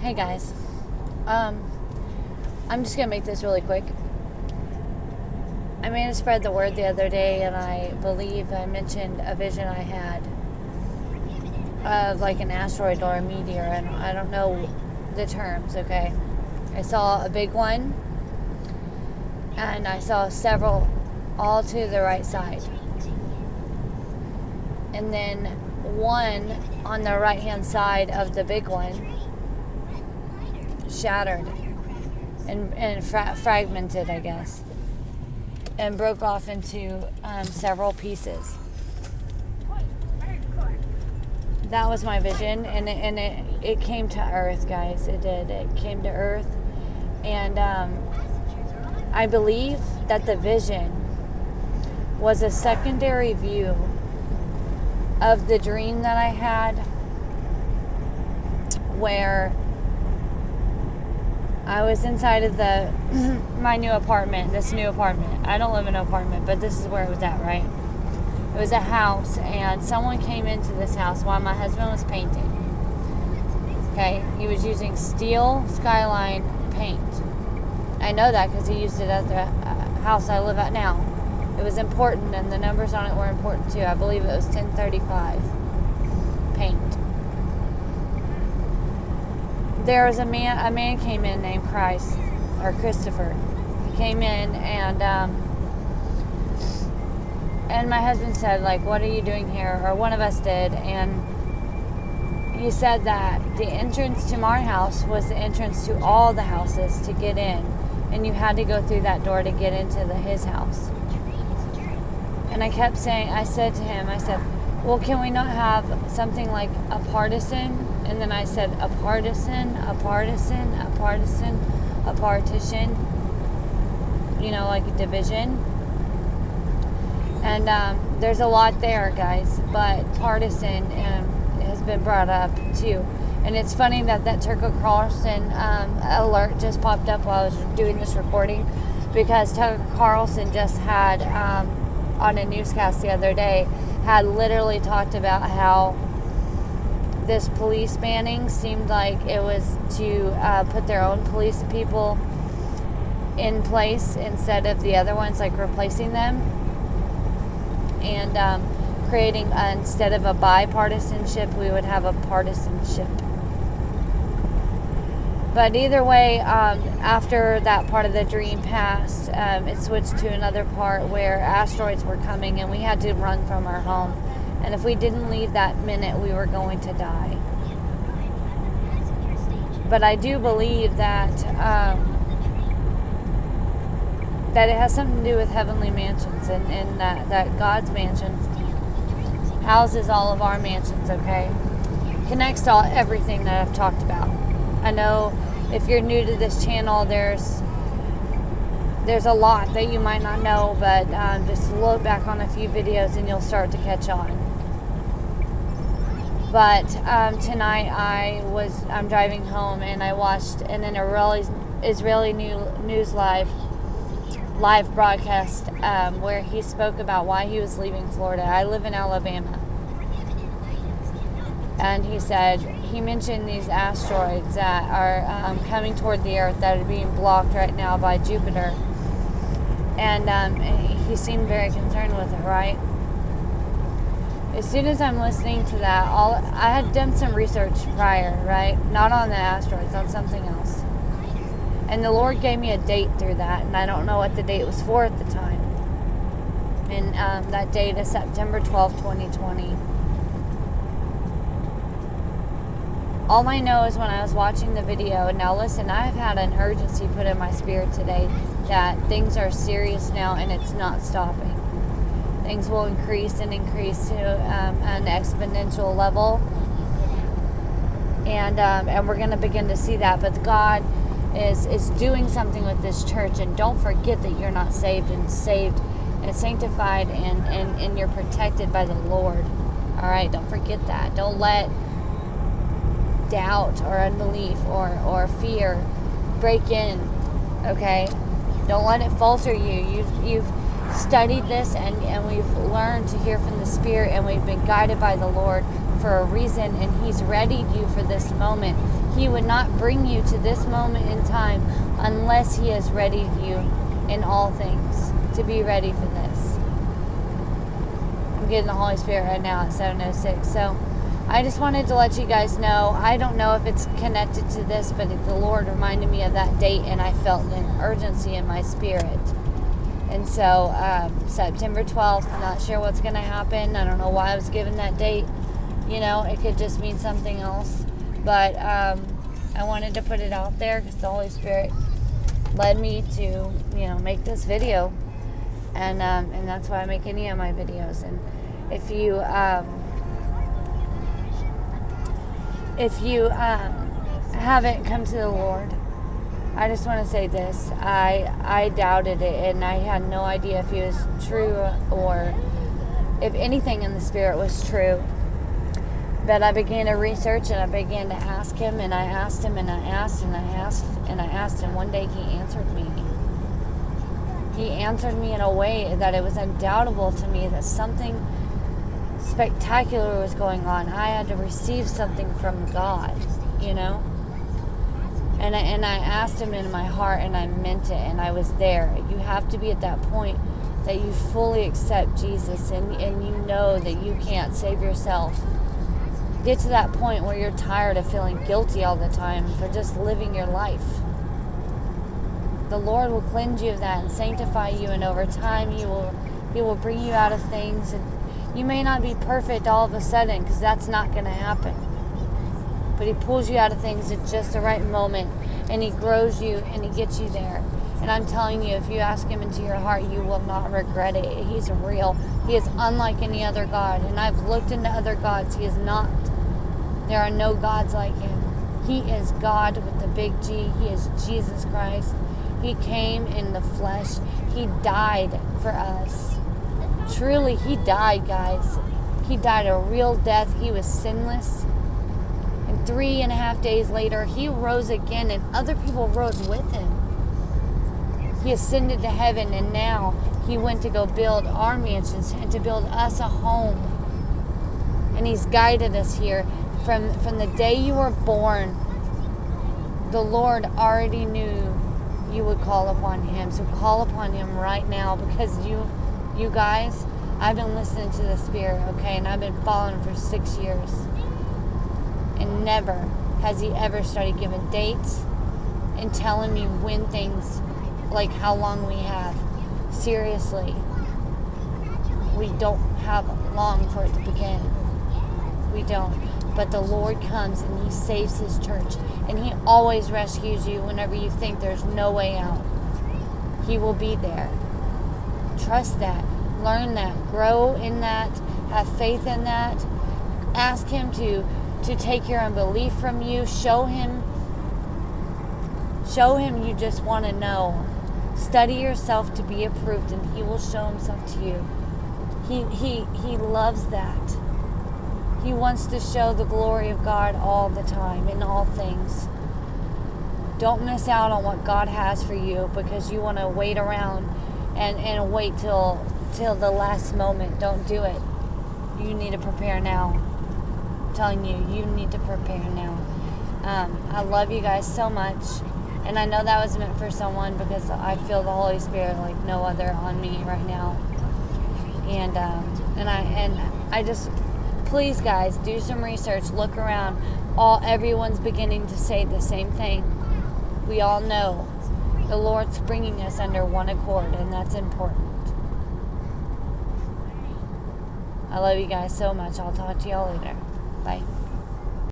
Hey guys, I'm just gonna make this really quick. I made to spread the word the other day, and I believe I mentioned a vision I had of like an asteroid or a meteor, and I don't know the terms. Okay, I saw a big one, and I saw several all to the right side, and then one on the right hand side of the big one shattered and fragmented, I guess, and broke off into several pieces. That was my vision, and it came to Earth, guys. It did. It came to Earth, and I believe that the vision was a secondary view of the dream that I had, where I was inside of my new apartment, this new apartment. I don't live in an apartment, but this is where it was at, right? It was a house, and someone came into this house while my husband was painting. Okay, he was using steel skyline paint. I know that because he used it at the house I live at now. It was important, and the numbers on it were important too. I believe it was 1035 paint. There was a man came in named Christopher. He came in, and my husband said, like, what are you doing here? Or one of us did, and he said that the entrance to my house was the entrance to all the houses to get in, and you had to go through that door to get into his house. And I said to him, well, can we not have something like a partisan? And then I said, a partition, you know, like a division. And there's a lot there, guys, but partisan has been brought up too. And it's funny that Tucker Carlson alert just popped up while I was doing this recording, because Tucker Carlson just had, on a newscast the other day, had literally talked about how this police banning seemed like it was to put their own police people in place instead of the other ones, like replacing them, and creating, instead of a bipartisanship, we would have a partisanship. But either way, after that part of the dream passed, it switched to another part where asteroids were coming, and we had to run from our home. And if we didn't leave that minute, we were going to die. But I do believe that that it has something to do with heavenly mansions, and that God's mansion houses all of our mansions, okay? Connects to everything that I've talked about. I know if you're new to this channel, there's a lot that you might not know, but just look back on a few videos and you'll start to catch on. But tonight I'm driving home, and I watched an Israeli news live broadcast where he spoke about why he was leaving Florida. I live in Alabama. And he mentioned these asteroids that are coming toward the Earth that are being blocked right now by Jupiter. And he seemed very concerned with it, right? As soon as I'm listening to that, I had done some research prior, right? Not on the asteroids, on something else. And the Lord gave me a date through that, and I don't know what the date was for at the time. And that date is September 12th, 2020. All I know is when I was watching the video, and now listen, I've had an urgency put in my spirit today that things are serious now, and it's not stopping. Things will increase and increase to an exponential level, and we're going to begin to see that. But God is doing something with this church, and don't forget that you're not saved and sanctified, and you're protected by the Lord. All right, don't forget that. Don't let doubt or unbelief or fear break in. Okay, don't let it falter you. You've studied this, and we've learned to hear from the Spirit, and we've been guided by the Lord for a reason, and He's readied you for this moment He would not bring you to this moment in time unless He has readied you in all things to be ready for this. I'm getting the Holy Spirit right now at 7:06. So I just wanted to let you guys know. I don't know if it's connected to this, but the Lord reminded me of that date, and I felt an urgency in my spirit. And so September 12th, not sure what's going to happen. I don't know why I was given that date. You know, it could just mean something else. But I wanted to put it out there because the Holy Spirit led me to, make this video. And that's why I make any of my videos. And if you haven't come to the Lord, I just want to say this. I doubted it, and I had no idea if He was true or if anything in the Spirit was true. But I began to research, and I began to ask Him, and I asked Him, and I asked, and I asked, and I asked, and one day He answered me. He answered me in a way that it was undoubtable to me that something spectacular was going on. I had to receive something from God, And I asked Him in my heart, and I meant it, and I was there. You have to be at that point that you fully accept Jesus, and you know that you can't save yourself. Get to that point where you're tired of feeling guilty all the time for just living your life. The Lord will cleanse you of that and sanctify you, and over time He will bring you out of things. And you may not be perfect all of a sudden, because that's not going to happen. But He pulls you out of things at just the right moment, and He grows you, and He gets you there. And I'm telling you, if you ask Him into your heart, you will not regret it. He's real. He is unlike any other God. And I've looked into other gods. He is not. There are no gods like Him. He is God with the big G. He is Jesus Christ. He came in the flesh. He died for us. Truly, He died, guys. He died a real death. He was sinless. And 3.5 days later, He rose again, and other people rose with Him. He ascended to heaven, and now He went to go build our mansions and to build us a home. And He's guided us here. From the day you were born, the Lord already knew you would call upon Him. So call upon Him right now, because you guys, I've been listening to the Spirit, okay? And I've been following for 6 years. And never has He ever started giving dates and telling me when things, like how long we have. Seriously. We don't have long for it to begin. We don't. But the Lord comes and He saves His church. And He always rescues you whenever you think there's no way out. He will be there. Trust that. Learn that. Grow in that. Have faith in that. Ask Him to take your unbelief from you. Show Him you just want to know. Study yourself to be approved, and He will show Himself to you. He loves that. He wants to show the glory of God all the time, in all things. Don't miss out on what God has for you because you want to wait around and wait till the last moment. Don't do it. You need to prepare now. I'm telling you, you need to prepare now. I love you guys so much. And I know that was meant for someone, because I feel the Holy Spirit like no other on me right now. And I just, please guys, do some research, look around. Everyone's beginning to say the same thing. We all know the Lord's bringing us under one accord, and that's important. I love you guys so much. I'll talk to y'all later. Bye.